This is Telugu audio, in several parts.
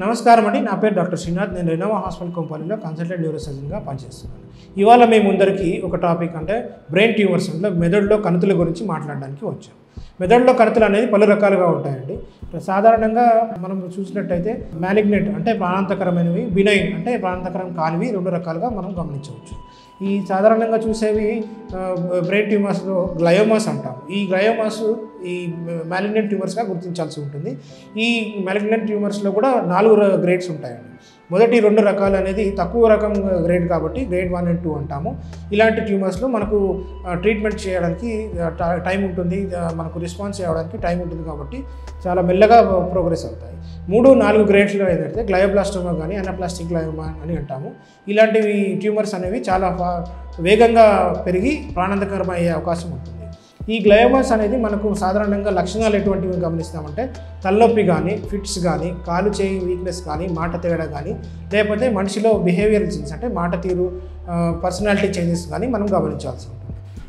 నమస్కారం అండి. నా పేరు డాక్టర్ శ్రీనాథ్. నేను రెనోవా హాస్పిటల్ కొంపల్లిలో కన్సల్టెంట్ న్యూరోసర్జన్గా పనిచేస్తున్నాను. ఇవాళ మేము ముందరికి ఒక టాపిక్ అంటే బ్రెయిన్ ట్యూమర్స్ అంటే మెదడులో కణుతుల గురించి మాట్లాడడానికి వచ్చాం. మెదడులో కణుతులు అనేది పలు రకాలుగా ఉంటాయండి. సాధారణంగా మనం చూసినట్టయితే మ్యాలిగ్నెంట్ అంటే ప్రాణాంతకరమైనవి, బినైన్ అంటే ప్రాణాంతకరం కానివి రెండు రకాలుగా మనం గమనించవచ్చు. ఈ సాధారణంగా చూసేవి బ్రెయిన్ ట్యూమర్స్లో గ్లయోమాస్ అంటాం. ఈ గ్లయోమాస్ ఈ మ్యాలిగ్నెంట్ ట్యూమర్స్గా గుర్తించాల్సి ఉంటుంది. ఈ మ్యాలిగ్నెంట్ ట్యూమర్స్లో కూడా 4 గ్రేడ్స్ ఉంటాయండి. మొదటి 2 రకాలు అనేది తక్కువ రకం గ్రేడ్ కాబట్టి గ్రేడ్ 1 and 2 అంటాము. ఇలాంటి ట్యూమర్స్లో మనకు ట్రీట్మెంట్ చేయడానికి టైం ఉంటుంది, మనకు రెస్పాన్స్ చేయడానికి టైం ఉంటుంది కాబట్టి చాలా మెల్లగా ప్రోగ్రెస్ అవుతాయి. 3-4 గ్రేడ్స్లో ఏదైతే గ్లయోబ్లాస్టోమా కానీ అనాప్లాస్టిక్ గ్లయోమా అని అంటాము. ఇలాంటివి ట్యూమర్స్ అనేవి చాలా వేగంగా పెరిగి ప్రాణాంతకరమయ్యే అవకాశం ఉంటుంది. ఈ గ్లయోమాస్ అనేది మనకు సాధారణంగా లక్షణాలు ఎటువంటివి గమనిస్తామంటే తలనొప్పి కానీ, ఫిట్స్ కానీ, కాలు చేయి వీక్నెస్ కానీ, మాట తేడా కానీ, లేకపోతే మనిషిలో బిహేవియరల్ చేంజెస్ అంటే మాట తీరు, పర్సనాలిటీ చేంజెస్ కానీ మనం గమనించాల్సి ఉంటుంది.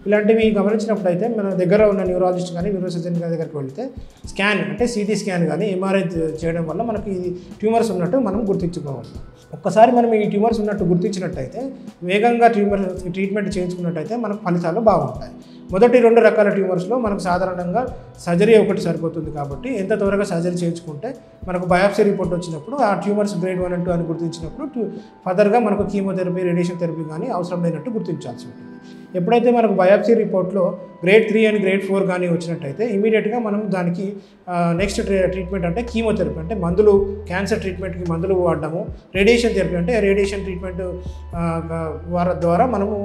ఇలాంటివి గమనించినప్పుడు అయితే మన దగ్గర ఉన్న న్యూరాలజిస్ట్ కానీ న్యూరోసర్జన్ దగ్గరికి వెళితే స్కాన్ అంటే సిటీ స్కాన్ కానీ ఎంఆర్ఐ చేయడం వల్ల మనకి ఈ ట్యూమర్స్ ఉన్నట్టు మనం గుర్తించుకోవచ్చు. ఒక్కసారి మనం ఈ ట్యూమర్స్ ఉన్నట్టు గుర్తించినట్టయితే వేగంగా ట్రీట్మెంట్ చేయించుకున్నట్టయితే మనకు ఫలితాలు బాగుంటాయి. మొదటి 2 రకాల ట్యూమర్స్లో మనకు సాధారణంగా సర్జరీ ఒకటి సరిపోతుంది కాబట్టి ఎంత త్వరగా సర్జరీ చేయించుకుంటే మనకు బయాప్సీ రిపోర్ట్ వచ్చినప్పుడు ఆ ట్యూమర్స్ గ్రేడ్ 1 and 2 అని గుర్తించినప్పుడు ఫర్దర్గా మనకు కీమోథెరపీ, రేడియేషన్ థెరపీ కానీ అవసరం లేనట్టు గుర్తించాల్సి ఉంటుంది. ఎప్పుడైతే మనకు బయాప్సీ రిపోర్ట్లో గ్రేడ్ 3 and గ్రేడ్ 4 కానీ వచ్చినట్టయితే ఇమీడియట్గా మనం దానికి నెక్స్ట్ ట్రీట్మెంట్ అంటే కీమోథెరపీ అంటే మందులు, క్యాన్సర్ ట్రీట్మెంట్కి మందులు వాడడము, రేడియేషన్ థెరపీ అంటే రేడియేషన్ ట్రీట్మెంట్ ద్వారా మనము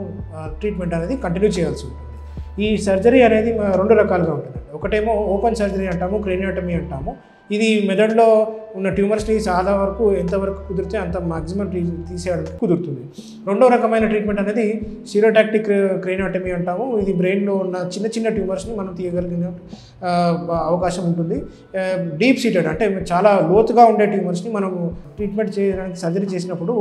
ట్రీట్మెంట్ అనేది కంటిన్యూ చేయాల్సి ఉంటుంది. ఈ సర్జరీ అనేది 2 రకాలుగా ఉంటుంది. ఒకటేమో ఓపెన్ సర్జరీ అంటాము, క్రేనియోటమీ అంటాము. ఇది మెదడులో ఉన్న ట్యూమర్స్ని చాలా వరకు ఎంతవరకు కుదిరితే అంత మాక్సిమం తీసేయడానికి కుదురుతుంది. రెండో రకమైన ట్రీట్మెంట్ అనేది స్టీరియోటాక్టిక్ క్రేనియోటమీ అంటాము. ఇది బ్రెయిన్లో ఉన్న చిన్న చిన్న ట్యూమర్స్ని మనం తీయగలిగిన అవకాశం ఉంటుంది. డీప్ సీటెడ్ అంటే చాలా లోతుగా ఉండే ట్యూమర్స్ని మనం ట్రీట్మెంట్ చేయడానికి సర్జరీ చేసినప్పుడు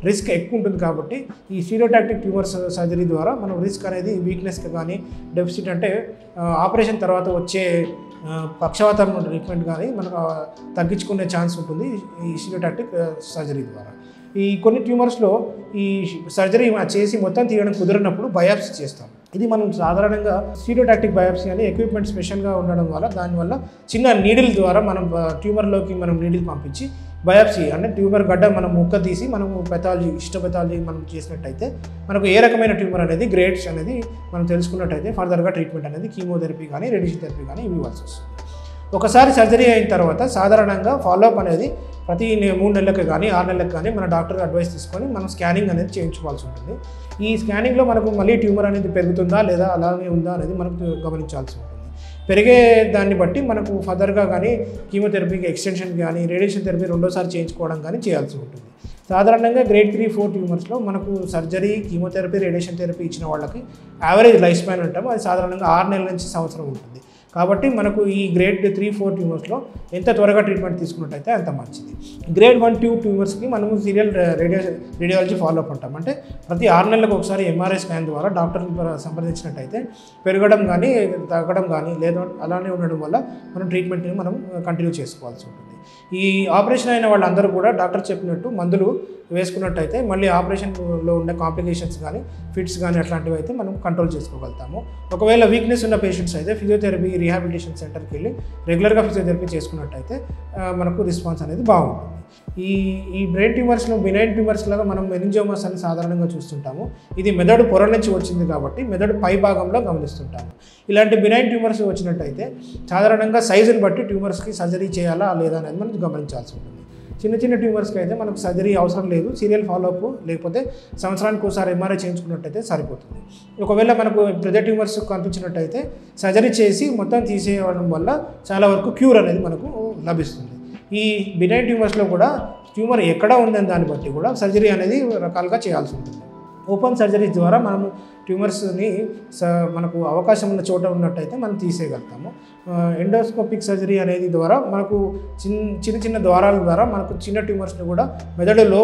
రిస్క్ ఎక్కువ ఉంటుంది కాబట్టి ఈ స్టీరియోటాక్టిక్ ట్యూమర్స్ సర్జరీ ద్వారా మనం రిస్క్ అనేది వీక్నెస్ కానీ, డెఫిసిట్ అంటే ఆపరేషన్ తర్వాత వచ్చే పక్షవాతం ట్రీట్మెంట్ కానీ మనకు తగ్గించుకునే ఛాన్స్ ఉంటుంది ఈ స్టీరియోటాక్టిక్ సర్జరీ ద్వారా. ఈ కొన్ని ట్యూమర్స్లో ఈ సర్జరీ చేసి మొత్తం తీయడం కుదిరినప్పుడు బయాప్సీ చేస్తాం. ఇది మనం సాధారణంగా స్టీరియోటాక్టిక్ బయాప్సీ అని ఎక్విప్మెంట్ స్పెషల్గా ఉండడం వల్ల దానివల్ల చిన్న నీడిల్ ద్వారా మనం ట్యూమర్లోకి మనం నీడిల్ పంపించి బయాప్సీ అంటే ట్యూమర్ గడ్డ మనం ముక్క తీసి మనము పెథాలజీ పెథాలజీ మనం చేసినట్టయితే మనకు ఏ రకమైన ట్యూమర్ అనేది గ్రేడ్స్ అనేది మనం తెలుసుకున్నట్టయితే ఫర్దర్గా ట్రీట్మెంట్ అనేది కీమోథెరపీ కానీ, రేడియేషన్ థెరపీ కానీ ఇవ్వాల్సి వస్తుంది. ఒకసారి సర్జరీ అయిన తర్వాత సాధారణంగా ఫాలోఅప్ అనేది ప్రతి 3 నెలలకు కానీ 6 నెలలకు కానీ మన డాక్టర్ అడ్వైస్ తీసుకొని మనం స్కానింగ్ అనేది చేయించుకోవాల్సి ఉంటుంది. ఈ స్కానింగ్లో మనకు మళ్ళీ ట్యూమర్ అనేది పెరుగుతుందా లేదా అలానే ఉందా అనేది మనకు గమనించాల్సి ఉంటుంది. పెరిగే దాన్ని బట్టి మనకు ఫర్దర్గా కానీ కీమోథెరపీకి ఎక్స్టెన్షన్ కానీ, రేడియేషన్ థెరపీ రెండోసారి చేయించుకోవడం కానీ చేయాల్సి ఉంటుంది. సాధారణంగా గ్రేడ్ 3-4 ట్యూమర్స్లో మనకు సర్జరీ, కీమోథెరపీ, రేడియేషన్ థెరపీ ఇచ్చిన వాళ్ళకి యావరేజ్ లైఫ్ స్పాన్ అంటాము. అది సాధారణంగా 6 నెలల నుంచి సంవత్సరం ఉంటుంది. కాబట్టి మనకు ఈ గ్రేడ్ 3-4 ట్యూమర్స్లో ఎంత త్వరగా ట్రీట్మెంట్ తీసుకున్నట్టయితే అంత మంచిది. గ్రేడ్ 1-2 ట్యూమర్స్కి మనము సీరియల్ రేడియాలజీ ఫాలోఅప్ ఉంటాం. అంటే ప్రతి 6 నెలలకు ఒకసారి ఎంఆర్ఐ స్కాన్ ద్వారా డాక్టర్ని సంప్రదించినట్టయితే పెరగడం కానీ, తగ్గడం కానీ లేదా అలానే ఉండడం వల్ల మనం ట్రీట్మెంట్ని మనం కంటిన్యూ చేసుకోవాల్సి ఉంటుంది. ఈ ఆపరేషన్ అయిన వాళ్ళందరూ కూడా డాక్టర్ చెప్పినట్టు మందులు వేసుకున్నట్టయితే మళ్ళీ ఆపరేషన్లో ఉండే కాంప్లికేషన్స్ కానీ, ఫిట్స్ కానీ అట్లాంటివి అయితే మనం కంట్రోల్ చేసుకోగలుగుతాము. ఒకవేళ వీక్నెస్ ఉన్న పేషెంట్స్ అయితే ఫిజియోథెరపీ, రీహాబిలిటేషన్ సెంటర్కి వెళ్ళి రెగ్యులర్గా ఫిజియోథెరపీ చేసుకున్నట్టయితే మనకు రెస్పాన్స్ అనేది బాగుంటుంది. ఈ బ్రెయిన్ ట్యూమర్స్లో బినైన్ ట్యూమర్స్ లాగా మనం మెనింజియోమాస్ అని సాధారణంగా చూస్తుంటాము. ఇది మెదడు పొర నుంచి వచ్చింది కాబట్టి మెదడు పై భాగంలో గమనిస్తుంటాము. ఇలాంటి బినైన్ ట్యూమర్స్ వచ్చినట్టయితే సాధారణంగా సైజుని బట్టి ట్యూమర్స్కి సర్జరీ చేయాలా లేదా అనేది మనం గమనించాల్సి ఉంటుంది. చిన్న చిన్న ట్యూమర్స్కి అయితే మనకు సర్జరీ అవసరం లేదు, సీరియల్ ఫాలోఅప్ లేకపోతే సంవత్సరానికి ఒకసారి ఎంఆర్ఐ చేయించుకున్నట్టయితే సరిపోతుంది. ఒకవేళ మనకు పెద్ద ట్యూమర్స్ కనిపించినట్టయితే సర్జరీ చేసి మొత్తం తీసేయడం వల్ల చాలా వరకు క్యూర్ అనేది మనకు లభిస్తుంది. ఈ బినైన్ ట్యూమర్స్లో కూడా ట్యూమర్ ఎక్కడ ఉందని దాన్ని బట్టి కూడా సర్జరీ అనేది రకాలుగా చేయాల్సి ఉంటుంది. ఓపెన్ సర్జరీస్ ద్వారా మనము ట్యూమర్స్ని మనకు అవకాశం ఉన్న చోట ఉన్నట్టయితే మనం తీసేయగలుగుతాము. ఎండోస్కోపిక్ సర్జరీ అనేది ద్వారా మనకు చిన్న చిన్న ద్వారాల ద్వారా మనకు చిన్న ట్యూమర్స్ని కూడా మెదడు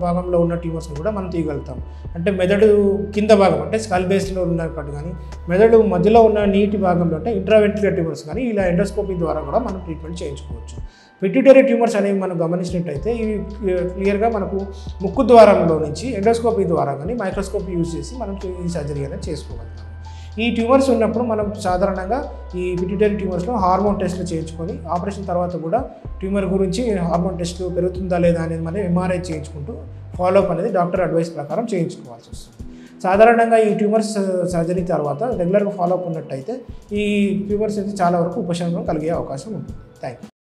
భాగంలో ఉన్న ట్యూమర్స్ని కూడా మనం తీయగలుగుతాం. అంటే మెదడు కింద భాగం అంటే స్కల్ బేస్లో ఉన్నట్టు కానీ మెదడు మధ్యలో ఉన్న నీటి భాగంలో అంటే ఇంట్రావెంట్రికల్ ట్యూమర్స్ కానీ ఇలా ఎండోస్కోపీ ద్వారా కూడా మనం ట్రీట్మెంట్ చేయించుకోవచ్చు. పిట్యూటరీ ట్యూమర్స్ అనేవి మనం గమనించినట్టయితే ఇవి క్లియర్గా మనకు ముక్కు ద్వారంలో నుంచి ఎండోస్కోపీ ద్వారా కానీ మైక్రోస్కోపీ యూజ్ చేసి మనం ఈ సర్జరీ అనేది చేసుకోగలుగుతాం. ఈ ట్యూమర్స్ ఉన్నప్పుడు మనం సాధారణంగా ఈ పిట్యూటరీ ట్యూమర్స్లో హార్మోన్ టెస్ట్లు చేయించుకొని ఆపరేషన్ తర్వాత కూడా ట్యూమర్ గురించి హార్మోన్ టెస్ట్లు పెరుగుతుందా లేదా అనేది మనం ఎంఆర్ఐ చేయించుకుంటూ ఫాలోఅప్ అనేది డాక్టర్ అడ్వైస్ ప్రకారం చేయించుకోవాల్సి వస్తుంది. సాధారణంగా ఈ ట్యూమర్స్ సర్జరీ తర్వాత రెగ్యులర్గా ఫాలోఅప్ ఉన్నట్టయితే ఈ ట్యూమర్స్ అనేది చాలా వరకు ఉపశమనం కలిగే అవకాశం ఉంటుంది. Thank you.